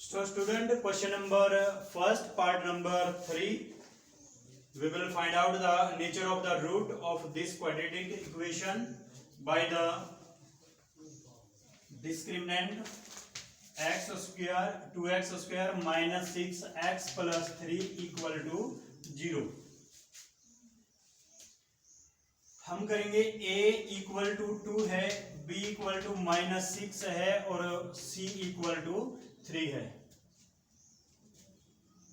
So student, question number first, part number 3. We will find out the nature of the root of this quadratic equation by the discriminant x square 2x square minus 6x plus 3 equal to 0. हम करेंगे a equal to 2 है, b equal to -6 है और c equal to 3 है।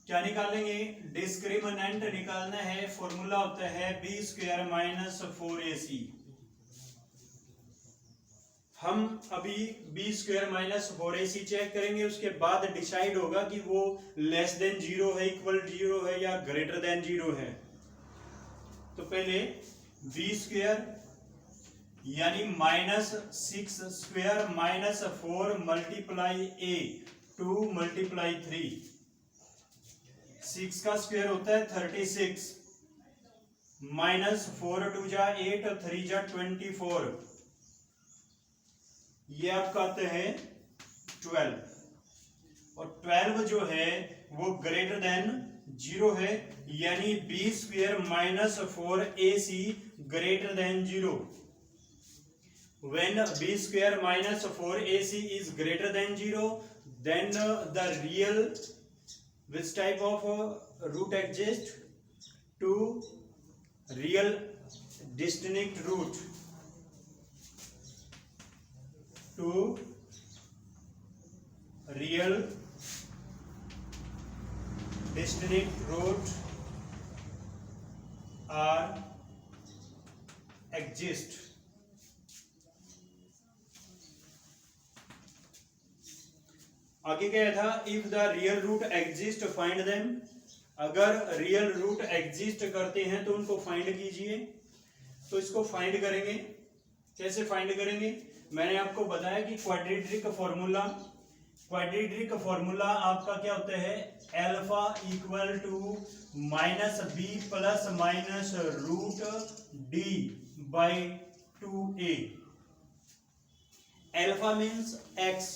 क्या निकालेंगे? Discriminant निकालना है। फॉर्मूला होता है b स्क्वायर माइनस 4ac। हम अभी b square minus 4ac check करेंगे, उसके बाद डिसाइड होगा कि वो लेस देन 0 है, इक्वल 0 है या ग्रेटर देन 0 है। तो पहले b स्क्वायर यानी -6 square minus 4 multiply a 2 multiply 3। 6 का स्क्वायर होता है 36 माइनस 4 2 जा 8 3 जा 24। ये आपका आते हैं 12 और 12 जो है वो ग्रेटर देन 0 है, यानी b square minus 4ac greater than 0। When b square minus 4ac is greater than 0, then the real which type of root exists? Two real distinct root. Two real distinct root are exist. आगे क्या था? If the real root exist find them. अगर real root exist करते हैं तो उनको find कीजिए। तो इसको फाइंड करेंगे, कैसे फाइंड करेंगे? मैंने आपको बताया कि क्वाड्रेटिक फॉर्मूला आपका क्या होता है? Alpha equal to minus B plus minus root D by 2a। Alpha means X,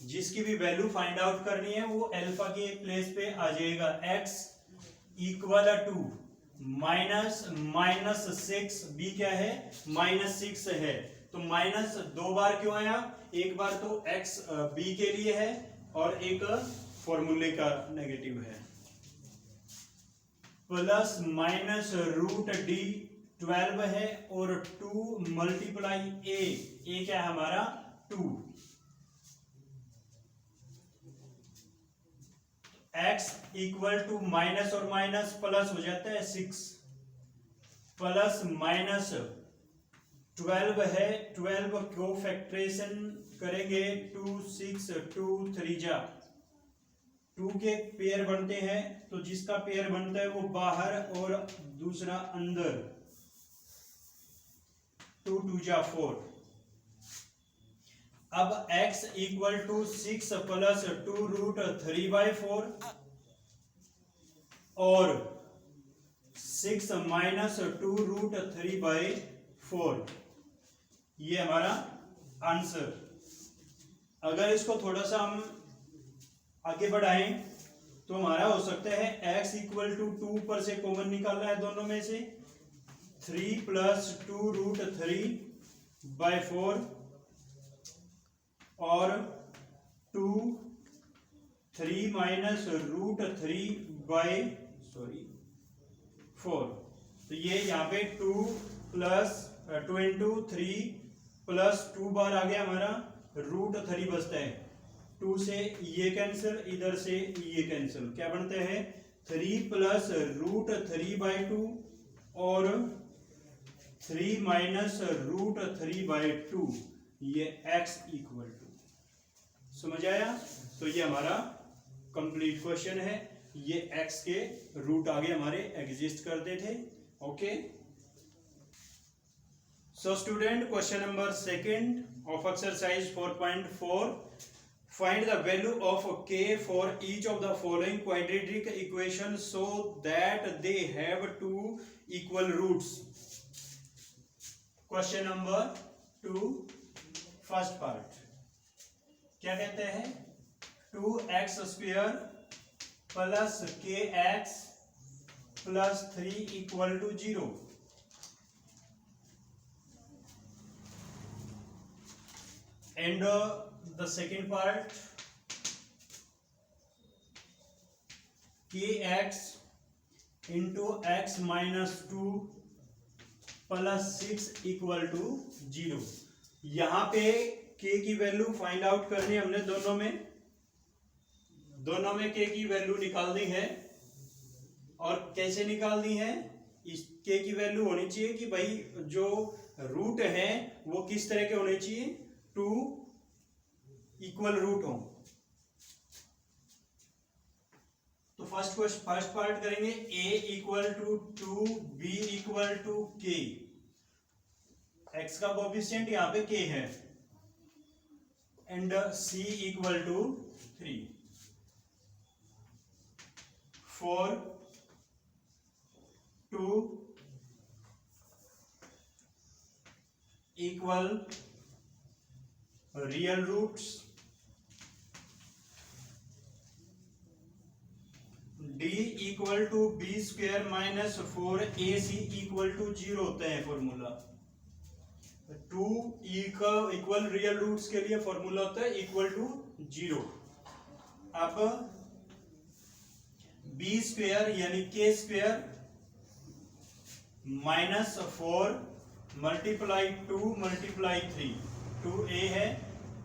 जिसकी भी वैल्यू फाइंड आउट करनी है वो अल्फा के प्लेस पे आ जाएगा। x इक्वल टू -6, b क्या है? -6 है। तो माइनस 2 बार क्यों आया? एक बार तो x b के लिए है और एक फॉर्मूले का नेगेटिव है। प्लस माइनस रूट डी 12 है और 2 मल्टीप्लाई a क्या है हमारा? 2। x इक्वल टू माइनस और माइनस प्लस हो जाता है 6 प्लस माइनस 12 है। 12 को फैक्टराइजेशन करेंगे 2 6 2 3 जा 2 के पेयर बनते हैं, तो जिसका पेयर बनता है वो बाहर और दूसरा अंदर। 2 2 जा 4। अब x equal to 6 plus 2 root 3/4 और 6 माइनस 2 रूट 3/4, ये हमारा आंसर। अगर इसको थोड़ा सा हम आगे बढ़ाएं तो हमारा हो सकता है x इक्वल टू 2 पर से कॉमन निकालना है दोनों में से। 3 प्लस 2 रूट 3/4 और 2 3 माइनस रूट 3/4। तो ये यहाँ पे 2 into 3 प्लस 2 बार आ गया हमारा, रूट 3 बचता है। 2 से ये कैंसिल, इधर से ये कैंसिल, क्या बनते हैं? 3 प्लस रूट 3/2 और 3 माइनस रूट 3/2, ये x इक्वल टू। समझ आया? तो ये हमारा कंप्लीट क्वेश्चन है। ये x के रूट आगे हमारे एग्जिस्ट करते थे। Okay, so student, question number second of exercise 4.4, find the value of k for each of the following quadratic equation so that they have two equal roots. Question number 2 first part क्या कहते हैं? 2x² plus kx plus 3 equal to 0। And the second part kx into x minus 2 plus 6 equal to 0। यहां पे k की value find out करनी हमने दोनों में k की वैल्यू निकाल दी है। और कैसे निकाल दी है? इस k की वैल्यू होनी चाहिए कि भाई जो रूट है वो किस तरह के होने चाहिए, 2 इक्वल रूट हो। तो फर्स्ट पार्ट करेंगे a equal to 2, b equal to k। x का कोएफिशिएंट यहाँ पे k है and c equal to 3 4 2 equal real roots, d equal to B square minus 4ac equal to 0 होता है फॉर्मूला। 2 इक्वल रियल रूट्स के लिए formula होता है इक्वल टू 0। अब बी स्क्वायर यानी के square minus 4 multiply 2 multiply 3, 2a है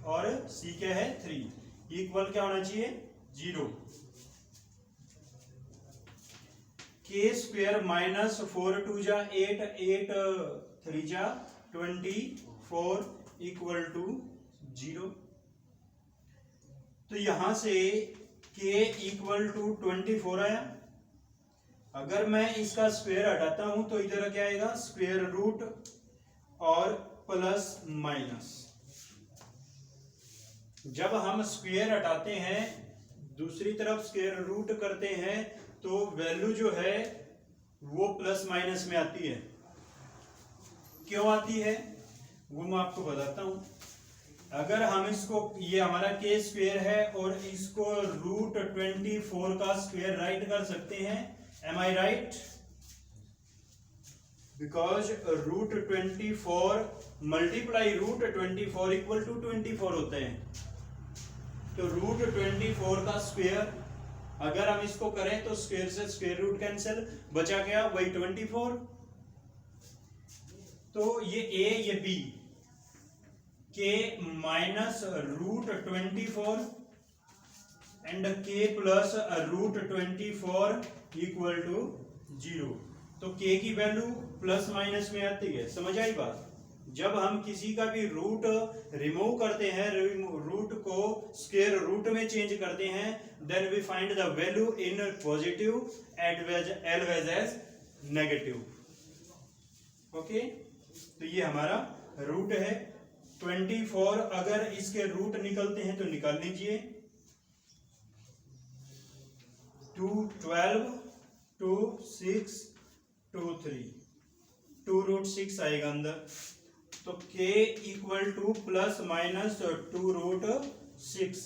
और c क्या है 3, इक्वल क्या होना चाहिए 0। के स्क्वायर माइनस 4 2 जा 8, 8 3 जा 24 इक्वल टू 0। तो यहां से k इक्वल टू 24 आया। अगर मैं इसका स्क्वायर हटाता हूं तो इधर क्या आएगा, स्क्वायर रूट और प्लस माइनस। जब हम स्क्वायर हटाते हैं दूसरी तरफ स्क्वायर रूट करते हैं तो वैल्यू जो है वो प्लस माइनस में आती है। क्यों आती है वो मैं आपको बताता हूं। अगर हम इसको, ये हमारा के स्क्वायर है और इसको रूट 24 का स्क्वायर राइट कर सकते हैं। Am I right? Because root 24 multiply root 24 equal to 24 होते हैं। तो रूट 24 का स्क्वायर अगर हम इसको करें तो स्क्वायर से स्क्वायर रूट कैंसिल, बचा गया वही 24। तो ये a ये b, k minus root 24 and k plus root 24 equal to 0। तो k की वैल्यू प्लस माइनस में आती है। समझ आई बात? जब हम किसी का भी रूट रिमूव करते हैं, रूट को स्क्वायर रूट में चेंज करते हैं, then we find the value in positive as well as negative. Okay, तो ये हमारा रूट है 24। अगर इसके रूट निकलते हैं तो निकाल लीजिए। 2 12 2 6 2 3, 2 रूट 6 आएगा अंदर। तो k equal to plus minus 2 root 6।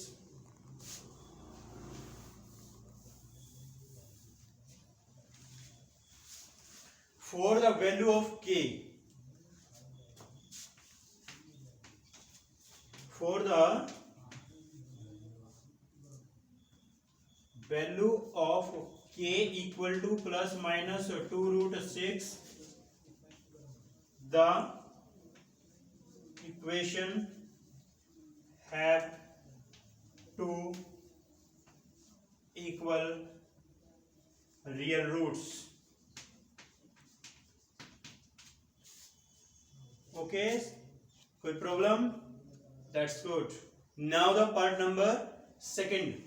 For the value of k, for the value of k equal to plus minus 2 root 6, the equation have two equal real roots. Okay, कोई problem? That's good. Now the part number second.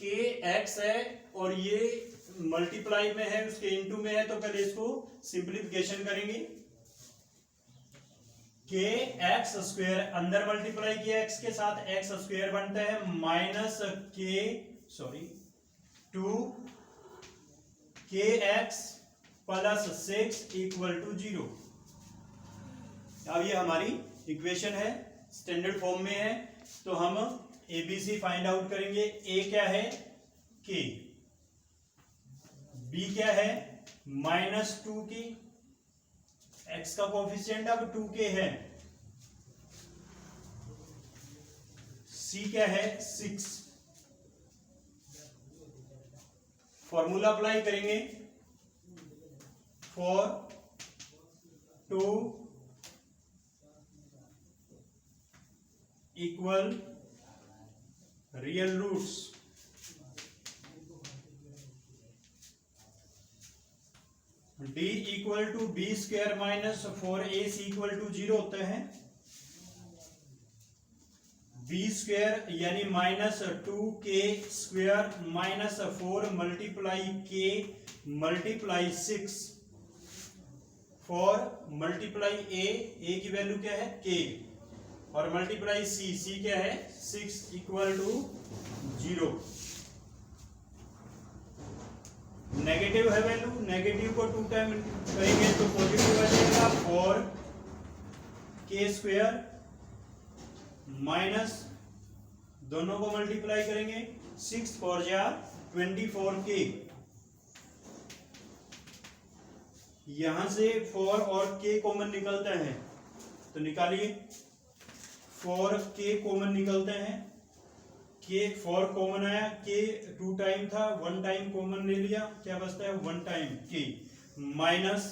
k x है और ये multiply में है, उसके into में है, तो पहले इसको सिंप्लीफिकेशन करेंगे। k एक्स स्क्वायर अंदर मल्टीप्लाई किया x के साथ, एक्स स्क्वायर बनता है माइनस टू के एक्स प्लस 6 इक्वल टू 0। अब ये हमारी इक्वेशन है। स्टैंडर्ड फॉर्म में है, तो हम ABC फाइंड आउट करेंगे। A क्या है, K, B क्या है -2K, X का कोफिशिएंट अब 2K है, C क्या है 6। फॉर्मूला अप्लाई करेंगे, 4 2 equal real roots, D equal to B square minus 4AC equal to 0 होता है। B स्क्वायर यानी -2K square minus 4 multiply K multiply 6, 4 multiply A की वैल्यू क्या है K, और मल्टीप्लाई C क्या है 6 इक्वल टू 0। नेगेटिव है वैल्यू, नेगेटिव को 2 टाइम करेंगे तो पॉजिटिव आ जाएगा, 4K स्क्वायर माइनस दोनों को मल्टीप्लाई करेंगे, 6 4 जा 24K, यहां से 4 और K कॉमन निकलता है तो निकालिए, 4K कॉमन निकलते हैं, K 4 कॉमन आया, K 2 टाइम था, 1 टाइम कॉमन ले लिया, क्या बचता है 1 टाइम K, माइनस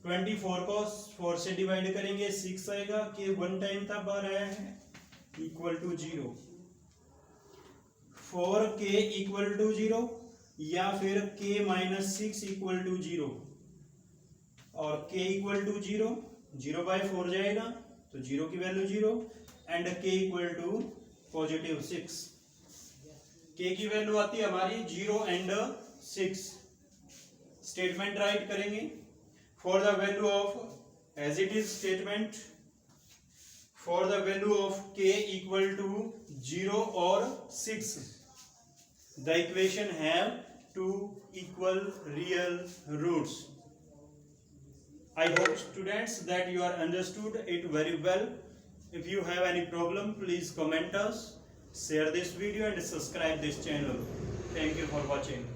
24 को 4 से डिवाइड करेंगे 6 आएगा, K 1 टाइम था, बार आया है, equal to 0। 4K equal to 0 या फिर K माइनस 6 इक्वल टू 0, और K इक्वल टू 0, 0/4 जाएगा तो 0 की value 0, and K equal to positive 6। K की वैल्यू आती है हमारी 0 एंड 6। स्टेटमेंट राइट करेंगे, for the value of as it is statement, for the value of K equal to 0 और 6 the equation have 2 equal real roots. I hope students that you are understood it very well. If you have any problem, please comment us, share this video and subscribe this channel. Thank you for watching.